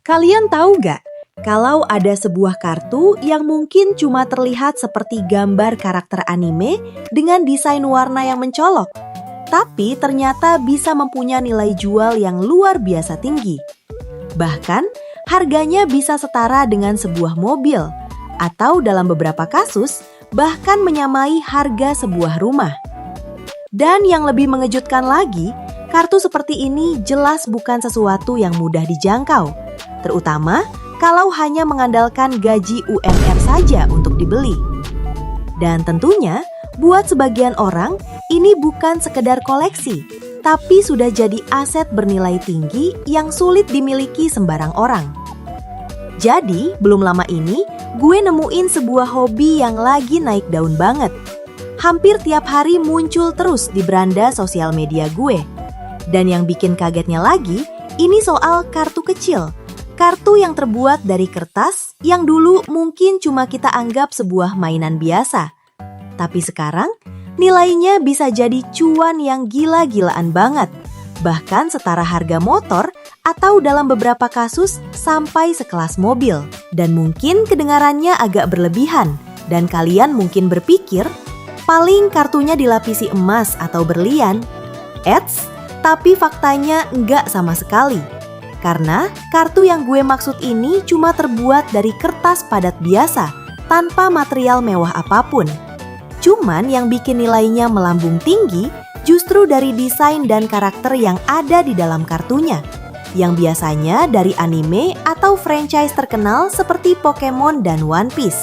Kalian tahu nggak, kalau ada sebuah kartu yang mungkin cuma terlihat seperti gambar karakter anime dengan desain warna yang mencolok, tapi ternyata bisa mempunyai nilai jual yang luar biasa tinggi. Bahkan, harganya bisa setara dengan sebuah mobil, atau dalam beberapa kasus, bahkan menyamai harga sebuah rumah. Dan yang lebih mengejutkan lagi, kartu seperti ini jelas bukan sesuatu yang mudah dijangkau, terutama kalau hanya mengandalkan gaji UMR saja untuk dibeli. Dan tentunya, buat sebagian orang, ini bukan sekedar koleksi, tapi sudah jadi aset bernilai tinggi yang sulit dimiliki sembarang orang. Jadi, belum lama ini, gue nemuin sebuah hobi yang lagi naik daun banget. Hampir tiap hari muncul terus di beranda sosial media gue. Dan yang bikin kagetnya lagi, ini soal kartu kecil. Kartu yang terbuat dari kertas yang dulu mungkin cuma kita anggap sebuah mainan biasa. Tapi sekarang, nilainya bisa jadi cuan yang gila-gilaan banget. Bahkan setara harga motor atau dalam beberapa kasus sampai sekelas mobil. Dan mungkin kedengarannya agak berlebihan. Dan kalian mungkin berpikir, paling kartunya dilapisi emas atau berlian. Eits, tapi faktanya enggak sama sekali. Karena kartu yang gue maksud ini cuma terbuat dari kertas padat biasa, tanpa material mewah apapun. Cuman yang bikin nilainya melambung tinggi justru dari desain dan karakter yang ada di dalam kartunya, yang biasanya dari anime atau franchise terkenal seperti Pokemon dan One Piece.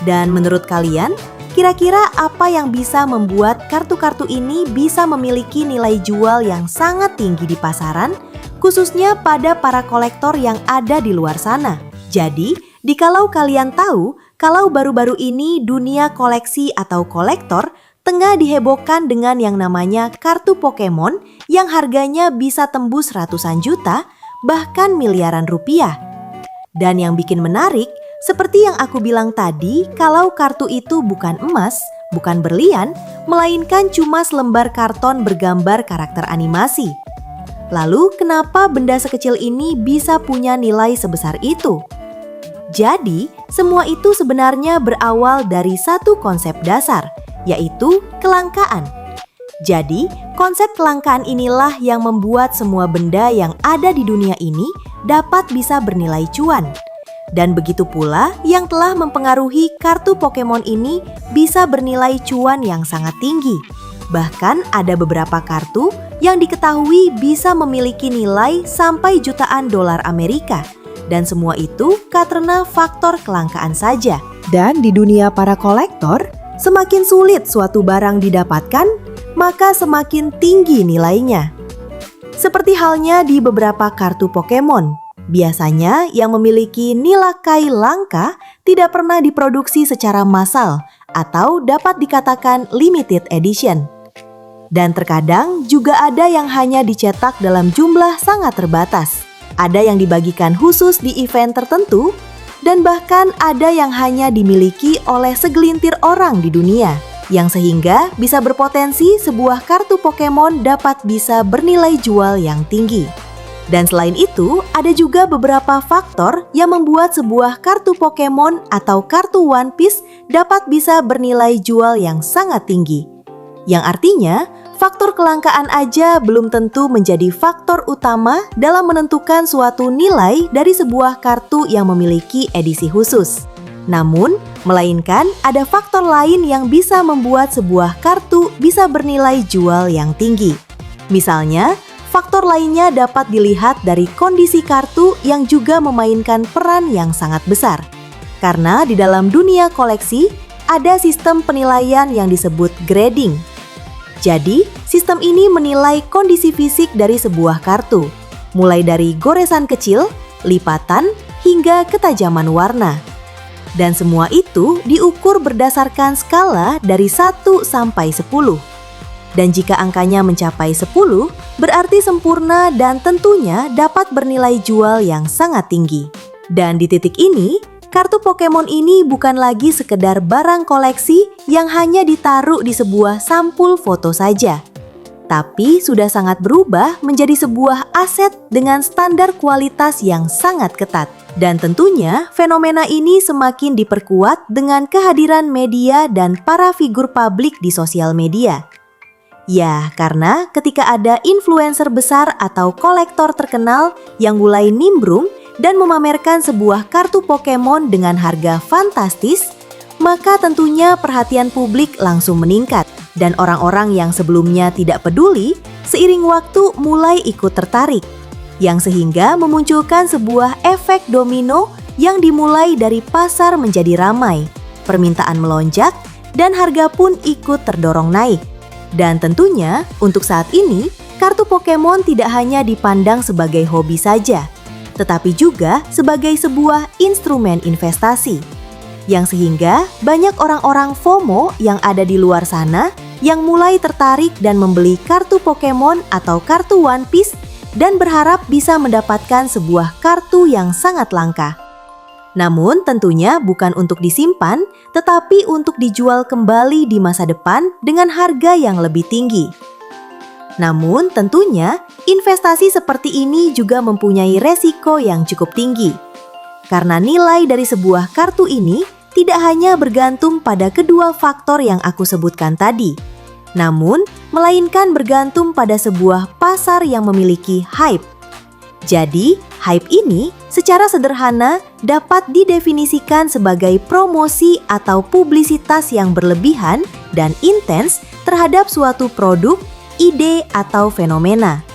Dan menurut kalian, kira-kira apa yang bisa membuat kartu-kartu ini bisa memiliki nilai jual yang sangat tinggi di pasaran, khususnya pada para kolektor yang ada di luar sana? Jadi, dikalau kalian tahu kalau baru-baru ini dunia koleksi atau kolektor tengah dihebohkan dengan yang namanya kartu Pokemon yang harganya bisa tembus ratusan juta, bahkan miliaran rupiah. Dan yang bikin menarik, seperti yang aku bilang tadi, kalau kartu itu bukan emas, bukan berlian, melainkan cuma selembar karton bergambar karakter animasi. Lalu kenapa benda sekecil ini bisa punya nilai sebesar itu? Jadi, semua itu sebenarnya berawal dari satu konsep dasar, yaitu kelangkaan. Jadi, konsep kelangkaan inilah yang membuat semua benda yang ada di dunia ini dapat bisa bernilai cuan. Dan begitu pula yang telah mempengaruhi kartu Pokemon ini bisa bernilai cuan yang sangat tinggi. Bahkan ada beberapa kartu yang diketahui bisa memiliki nilai sampai jutaan dolar Amerika. Dan semua itu karena faktor kelangkaan saja. Dan di dunia para kolektor, semakin sulit suatu barang didapatkan, maka semakin tinggi nilainya. Seperti halnya di beberapa kartu Pokemon. Biasanya yang memiliki nilai langka tidak pernah diproduksi secara massal atau dapat dikatakan limited edition. Dan terkadang juga ada yang hanya dicetak dalam jumlah sangat terbatas. Ada yang dibagikan khusus di event tertentu, dan bahkan ada yang hanya dimiliki oleh segelintir orang di dunia, yang sehingga bisa berpotensi sebuah kartu Pokemon dapat bisa bernilai jual yang tinggi. Dan selain itu, ada juga beberapa faktor yang membuat sebuah kartu Pokemon atau kartu One Piece dapat bisa bernilai jual yang sangat tinggi. Yang artinya, faktor kelangkaan aja belum tentu menjadi faktor utama dalam menentukan suatu nilai dari sebuah kartu yang memiliki edisi khusus. Namun, melainkan ada faktor lain yang bisa membuat sebuah kartu bisa bernilai jual yang tinggi. Misalnya, faktor lainnya dapat dilihat dari kondisi kartu yang juga memainkan peran yang sangat besar. Karena di dalam dunia koleksi, ada sistem penilaian yang disebut grading. Jadi, sistem ini menilai kondisi fisik dari sebuah kartu, mulai dari goresan kecil, lipatan, hingga ketajaman warna. Dan semua itu diukur berdasarkan skala dari 1 sampai 10. Dan jika angkanya mencapai 10, berarti sempurna dan tentunya dapat bernilai jual yang sangat tinggi. Dan di titik ini, kartu Pokemon ini bukan lagi sekedar barang koleksi yang hanya ditaruh di sebuah sampul foto saja. tapi sudah sangat berubah menjadi sebuah aset dengan standar kualitas yang sangat ketat. Dan tentunya fenomena ini semakin diperkuat dengan kehadiran media dan para figur publik di sosial media. Ya, karena ketika ada influencer besar atau kolektor terkenal yang mulai nimbrung dan memamerkan sebuah kartu Pokemon dengan harga fantastis, maka tentunya perhatian publik langsung meningkat. Dan orang-orang yang sebelumnya tidak peduli, seiring waktu mulai ikut tertarik. Yang sehingga memunculkan sebuah efek domino yang dimulai dari pasar menjadi ramai, permintaan melonjak, dan harga pun ikut terdorong naik. Dan tentunya, untuk saat ini, kartu Pokemon tidak hanya dipandang sebagai hobi saja, tetapi juga sebagai sebuah instrumen investasi. Yang sehingga banyak orang-orang FOMO yang ada di luar sana yang mulai tertarik dan membeli kartu Pokemon atau kartu One Piece dan berharap bisa mendapatkan sebuah kartu yang sangat langka. Namun tentunya bukan untuk disimpan, tetapi untuk dijual kembali di masa depan dengan harga yang lebih tinggi. Namun tentunya investasi seperti ini juga mempunyai resiko yang cukup tinggi. Karena nilai dari sebuah kartu ini tidak hanya bergantung pada kedua faktor yang aku sebutkan tadi, namun melainkan bergantung pada sebuah pasar yang memiliki hype. Jadi, hype ini secara sederhana dapat didefinisikan sebagai promosi atau publisitas yang berlebihan dan intens terhadap suatu produk, ide, atau fenomena.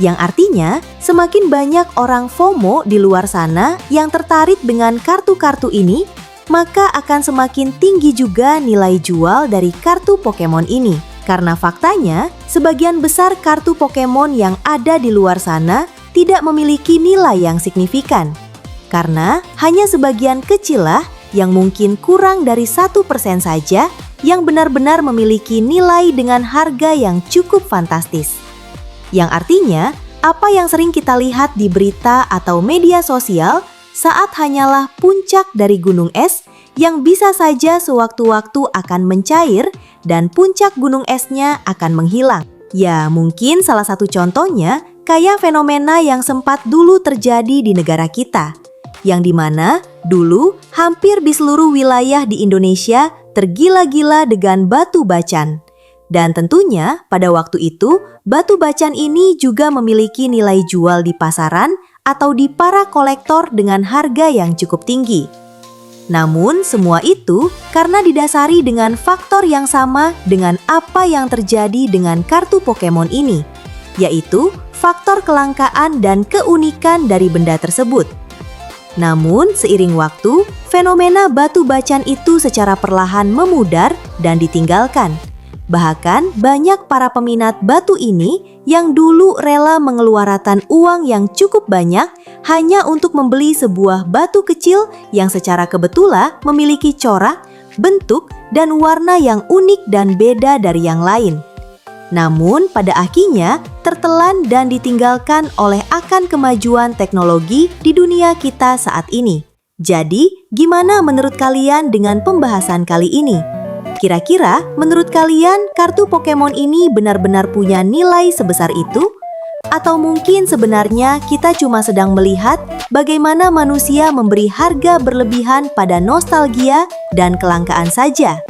Yang artinya, semakin banyak orang FOMO di luar sana yang tertarik dengan kartu-kartu ini, maka akan semakin tinggi juga nilai jual dari kartu Pokemon ini. Karena faktanya, sebagian besar kartu Pokemon yang ada di luar sana tidak memiliki nilai yang signifikan. Karena hanya sebagian kecil lah yang mungkin kurang dari 1% saja yang benar-benar memiliki nilai dengan harga yang cukup fantastis. Yang artinya, apa yang sering kita lihat di berita atau media sosial saat hanyalah puncak dari gunung es yang bisa saja sewaktu-waktu akan mencair dan puncak gunung esnya akan menghilang. Ya, mungkin salah satu contohnya kayak fenomena yang sempat dulu terjadi di negara kita, yang dimana dulu hampir di seluruh wilayah di Indonesia tergila-gila dengan batu bacan. Dan tentunya pada waktu itu batu bacan ini juga memiliki nilai jual di pasaran atau di para kolektor dengan harga yang cukup tinggi. Namun semua itu karena didasari dengan faktor yang sama dengan apa yang terjadi dengan kartu Pokemon ini, yaitu faktor kelangkaan dan keunikan dari benda tersebut. Namun seiring waktu, fenomena batu bacan itu secara perlahan memudar dan ditinggalkan. Bahkan banyak para peminat batu ini yang dulu rela mengeluarkan uang yang cukup banyak hanya untuk membeli sebuah batu kecil yang secara kebetulan memiliki corak, bentuk, dan warna yang unik dan beda dari yang lain. Namun pada akhirnya tertelan dan ditinggalkan oleh akan kemajuan teknologi di dunia kita saat ini. Jadi, gimana menurut kalian dengan pembahasan kali ini? Kira-kira menurut kalian kartu Pokemon ini benar-benar punya nilai sebesar itu? Atau mungkin sebenarnya kita cuma sedang melihat bagaimana manusia memberi harga berlebihan pada nostalgia dan kelangkaan saja?